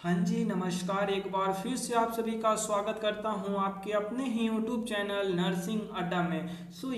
हाँ जी, नमस्कार। एक बार फिर से आप सभी का स्वागत करता हूं आपके अपने ही यूट्यूब चैनल नर्सिंग अड्डा में।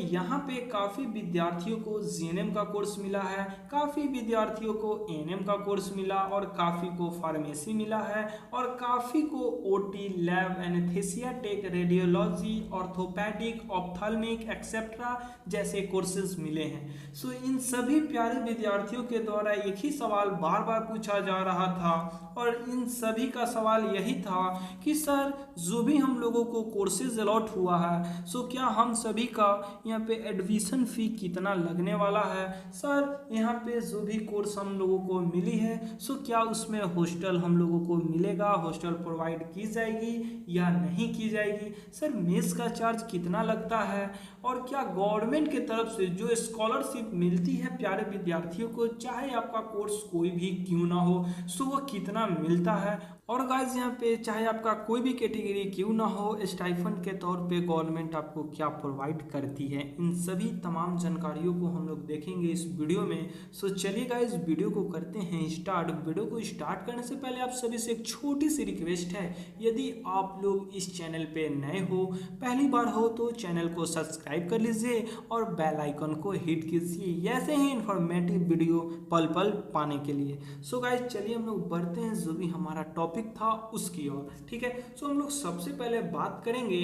यहाँ पे काफ़ी विद्यार्थियों को जीएनएम का कोर्स मिला है, काफ़ी विद्यार्थियों को एएनएम का कोर्स मिला और काफ़ी को फार्मेसी मिला है और काफ़ी को OT, lab, anaesthesia tech, radiology, orthopaedic, ophthalmic etcetera जैसे कोर्सेज मिले हैं। इन सभी प्यारे विद्यार्थियों के द्वारा एक ही सवाल बार बार पूछा जा रहा था और इन सभी का सवाल यही था कि सर, जो भी हम लोगों को कोर्सेज अलॉट हुआ है, क्या हम सभी का यहाँ पे एडमिशन फी कितना लगने वाला है। सर, यहाँ पे जो भी कोर्स हम लोगों को मिली है, क्या उसमें हॉस्टल हम लोगों को मिलेगा, हॉस्टल प्रोवाइड की जाएगी या नहीं की जाएगी। सर, मेस का चार्ज कितना लगता है और क्या गवर्नमेंट की तरफ से जो स्कॉलरशिप मिलती है प्यारे विद्यार्थियों को, चाहे आपका कोर्स कोई भी क्यों ना हो, वो कितना मिलता है। और गाइस, यहाँ पे चाहे आपका कोई भी कैटेगरी क्यों ना हो, स्टाइफंड के तौर पे गवर्नमेंट आपको क्या प्रोवाइड करती है, इन सभी तमाम जानकारियों को हम लोग देखेंगे इस वीडियो में। चलिए गाइस, वीडियो को करते हैं स्टार्ट। वीडियो को स्टार्ट करने से पहले आप सभी से एक छोटी सी रिक्वेस्ट है, यदि आप लोग इस चैनल पे नए हो, पहली बार हो, तो चैनल को सब्सक्राइब कर लीजिए और बेल आइकन को हिट कीजिए ऐसे ही इंफॉर्मेटिव वीडियो पल पल पाने के लिए। गाइस, चलिए हम लोग बढ़ते हैं जो भी हमारा टॉपिक था उसकी ओर। ठीक है, हम लोग सबसे पहले बात करेंगे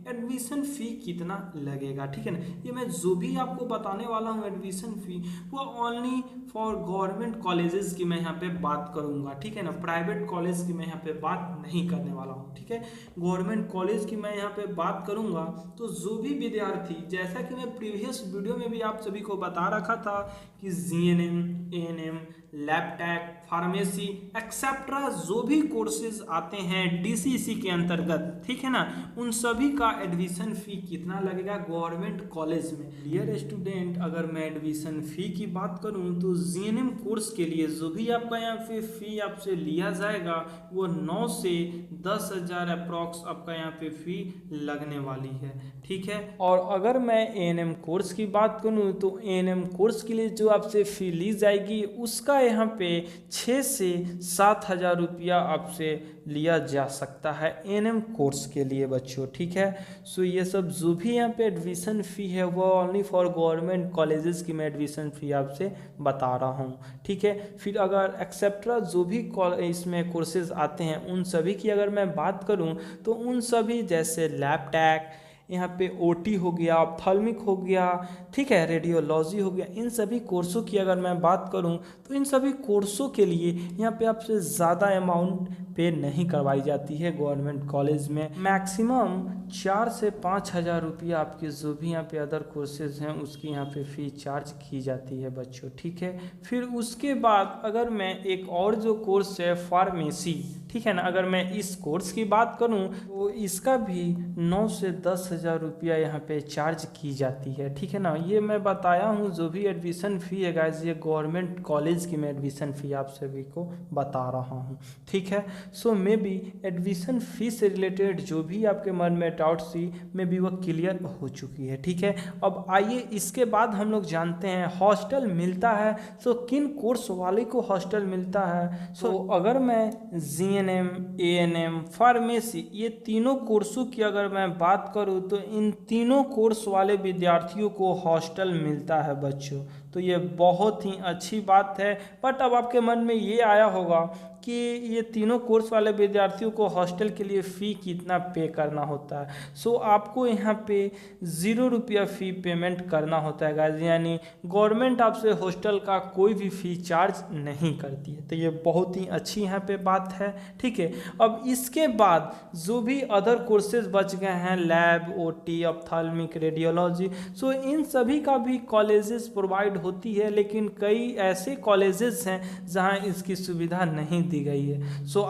एडमिशन फी कितना लगेगा। ठीक है ना, ये मैं जो भी आपको बताने वाला हूँ एडमिशन फी, वो ओनली फॉर गवर्नमेंट कॉलेजेस की मैं यहाँ पे बात करूंगा। ठीक है ना, प्राइवेट कॉलेज की मैं यहाँ पे बात नहीं करने वाला हूँ। ठीक है, गवर्नमेंट कॉलेज की मैं यहाँ पे बात करूंगा। तो जो भी विद्यार्थी, जैसा कि मैं प्रीवियस वीडियो में भी आप सभी को बता रखा था कि जीएनएम, एएनएम, लैबटेक, फार्मेसी एक्सेट्रा जो भी कोर्सेज आते हैं डीसीसी के अंतर्गत, ठीक है ना, उन सभी का एडमिशन फी कितना लगेगा गवर्नमेंट कॉलेज में। डियर स्टूडेंट, अगर मैं एडमिशन फी की बात करूं तो जीएनएम कोर्स के लिए जो भी आपका यहाँ पे फी आपसे लिया जाएगा, वो 9 से 10,000 अप्रॉक्स आपका यहाँ पे फी लगने वाली है। ठीक है, और अगर मैं एएनएम कोर्स की बात करूं तो एएनएम कोर्स के लिए जो आपसे फी ली जाएगी, उसका यहाँ पे 6 से 7,000 रुपया आपसे लिया जा सकता है एएनएम कोर्स के लिए बच्चों। ठीक है, ये सब जो भी यहाँ पे एडमिशन फ़ी है वो ओनली फॉर गवर्नमेंट कॉलेजेस की मैं एडमिशन फ़ी आपसे बता रहा हूँ। ठीक है, फिर अगर एक्सेट्रा जो भी इसमें कोर्सेज आते हैं उन सभी की अगर मैं बात करूँ तो उन सभी जैसे लैबटेक, यहाँ पे ओटी हो गया, ऑप्थाल्मिक हो गया, ठीक है, रेडियोलॉजी हो गया, इन सभी कोर्सों की अगर मैं बात करूं तो इन सभी कोर्सों के लिए यहाँ पे आपसे ज़्यादा अमाउंट पे नहीं करवाई जाती है गवर्नमेंट कॉलेज में। मैक्सिमम 4 से 5,000 रुपया आपके जो भी यहाँ पे अदर कोर्सेज हैं उसकी यहाँ पे फ़ी चार्ज की जाती है बच्चों। ठीक है, फिर उसके बाद अगर मैं एक और जो कोर्स है फार्मेसी, ठीक है ना, अगर मैं इस कोर्स की बात करूं तो इसका भी 9 से 10,000 रुपया यहाँ पे चार्ज की जाती है। ठीक है ना, ये मैं बताया हूँ जो भी एडमिशन फ़ी है गाइस, ये गवर्नमेंट कॉलेज की मैं एडमिशन फ़ी आप सभी को बता रहा हूँ। ठीक है, मे बी एडमिशन फ़ी से रिलेटेड जो भी आपके मन में डाउट्स थी, मे बी वो क्लियर हो चुकी है। ठीक है, अब आइए इसके बाद हम लोग जानते हैं हॉस्टल मिलता है, किन कोर्स वाले को हॉस्टल मिलता है। अगर मैं जीएनएम, एएनएम, फार्मेसी, ये तीनों कोर्सों की अगर मैं बात करूं तो इन तीनों कोर्स वाले विद्यार्थियों को हॉस्टल मिलता है बच्चों। तो ये बहुत ही अच्छी बात है। बट अब आपके मन में ये आया होगा कि ये तीनों कोर्स वाले विद्यार्थियों को हॉस्टल के लिए फ़ी कितना पे करना होता है। आपको यहाँ पे 0 रुपया फ़ी पेमेंट करना होता है गाइस, यानी गवर्नमेंट आपसे हॉस्टल का कोई भी फ़ी चार्ज नहीं करती है। तो ये बहुत ही अच्छी यहाँ पे बात है। ठीक है, अब इसके बाद जो भी अदर कोर्सेज बच गए हैं, लैब, ओटी, ऑप्थाल्मिक, रेडियोलॉजी, इन सभी का भी कॉलेजेस प्रोवाइड होती है, लेकिन कई ऐसे कॉलेजेस हैं जहाँ इसकी सुविधा नहीं दी गई है।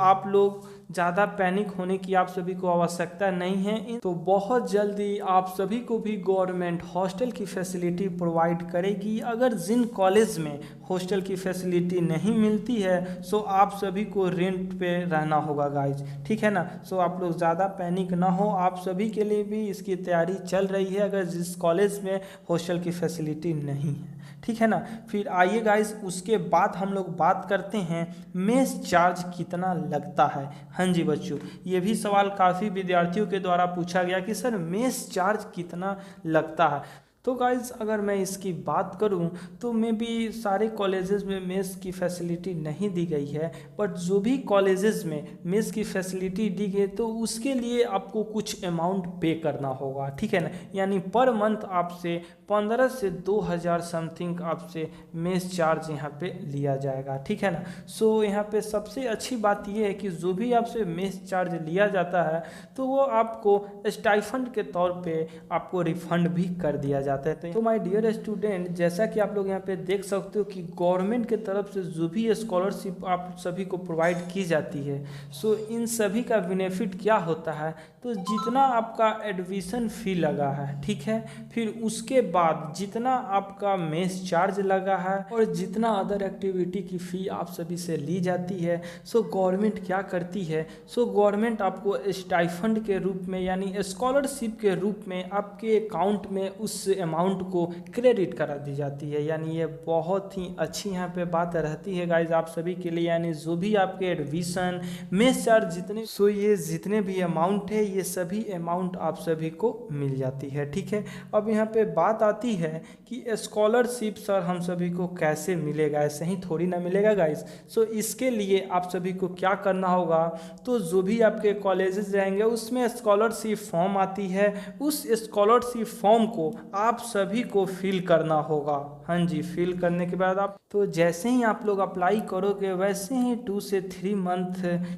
आप लोग ज़्यादा पैनिक होने की आप सभी को आवश्यकता नहीं है। तो बहुत जल्दी आप सभी को भी गवर्नमेंट हॉस्टल की फैसिलिटी प्रोवाइड करेगी। अगर जिन कॉलेज में हॉस्टल की फैसिलिटी नहीं मिलती है, आप सभी को रेंट पे रहना होगा गाइज। ठीक है ना, आप लोग ज़्यादा पैनिक ना हो, आप सभी के लिए भी इसकी तैयारी चल रही है अगर जिस कॉलेज में हॉस्टल की फैसिलिटी नहीं है। ठीक है ना। फिर आइए गाइस, उसके बाद हम लोग बात करते हैं मेस चार्ज कितना लगता है। हाँ जी बच्चों, ये भी सवाल काफ़ी विद्यार्थियों के द्वारा पूछा गया कि सर मेस चार्ज कितना लगता है। तो गाइज अगर मैं इसकी बात करूं तो मे बी सारे कॉलेजेस में मेस की फैसिलिटी नहीं दी गई है, बट जो भी कॉलेजेस में मेस की फैसिलिटी दी गई तो उसके लिए आपको कुछ अमाउंट पे करना होगा, ठीक है ना। यानी पर मंथ आपसे 15 से 2000 समथिंग आपसे मेस चार्ज यहाँ पे लिया जाएगा, ठीक है ना। सो यहाँ पे सबसे अच्छी बात यह है कि जो भी आपसे मेस चार्ज लिया जाता है तो वो आपको स्टाइफंड के तौर पे आपको रिफंड भी कर दिया जाता है। तो माय डियर स्टूडेंट, जैसा कि आप लोग यहाँ पे देख सकते हो कि गवर्नमेंट के तरफ से जो भी स्कॉलरशिप आप सभी को प्रोवाइड की जाती है, सो इन सभी का बेनिफिट क्या होता है, तो जितना आपका एडमिशन फ़ी लगा है, ठीक है, फिर उसके बाद जितना आपका मेस चार्ज लगा है और जितना अदर एक्टिविटी की फ़ी आप सभी से ली जाती है, सो गवर्नमेंट क्या करती है, सो गवर्नमेंट आपको स्टाइफंड के रूप में यानी स्कॉलरशिप के रूप में आपके अकाउंट में उस अमाउंट को क्रेडिट करा दी जाती है। यानी ये बहुत ही अच्छी यहाँ पे बात रहती है गाइज आप सभी के लिए। यानी जो भी आपके एडमिशन मेस चार्ज जितने ये जितने भी अमाउंट है ये सभी अमाउंट आप सभी को मिल जाती है, ठीक है। अब यहाँ पे बात आती है कि स्कॉलरशिप सर हम सभी को कैसे मिलेगा, ऐसे ही थोड़ी ना मिलेगा गाइज। सो इसके लिए आप सभी को क्या करना होगा, तो जो भी आपके कॉलेजेस रहेंगे उसमें स्कॉलरशिप फॉर्म आती है, उस स्कॉलरशिप फॉर्म को आप सभी को फिल करना होगा। हाँ जी, फिल करने के बाद आप तो जैसे ही आप लोग अप्लाई करोगे वैसे ही 2 से 3 मंथ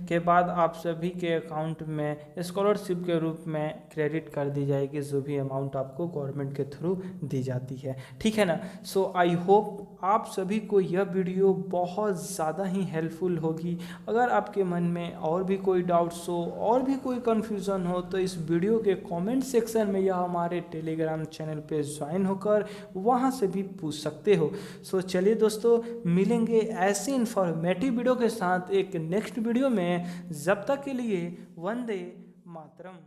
के बाद आप सभी के अकाउंट में स्कॉलरशिप के रूप में क्रेडिट कर दी जाएगी जो भी अमाउंट आपको गवर्नमेंट के थ्रू दी जाती है, ठीक है ना। सो आई होप आप सभी को यह वीडियो बहुत ज़्यादा ही हेल्पफुल होगी। अगर आपके मन में और भी कोई डाउट्स हो और भी कोई कन्फ्यूज़न हो तो इस वीडियो के कमेंट सेक्शन में या हमारे टेलीग्राम चैनल पे ज्वाइन होकर वहाँ से भी पूछ सकते हो। सो चलिए दोस्तों, मिलेंगे ऐसे इन्फॉर्मेटिव वीडियो के साथ एक नेक्स्ट वीडियो में। जब तक के लिए वंदे मातरम।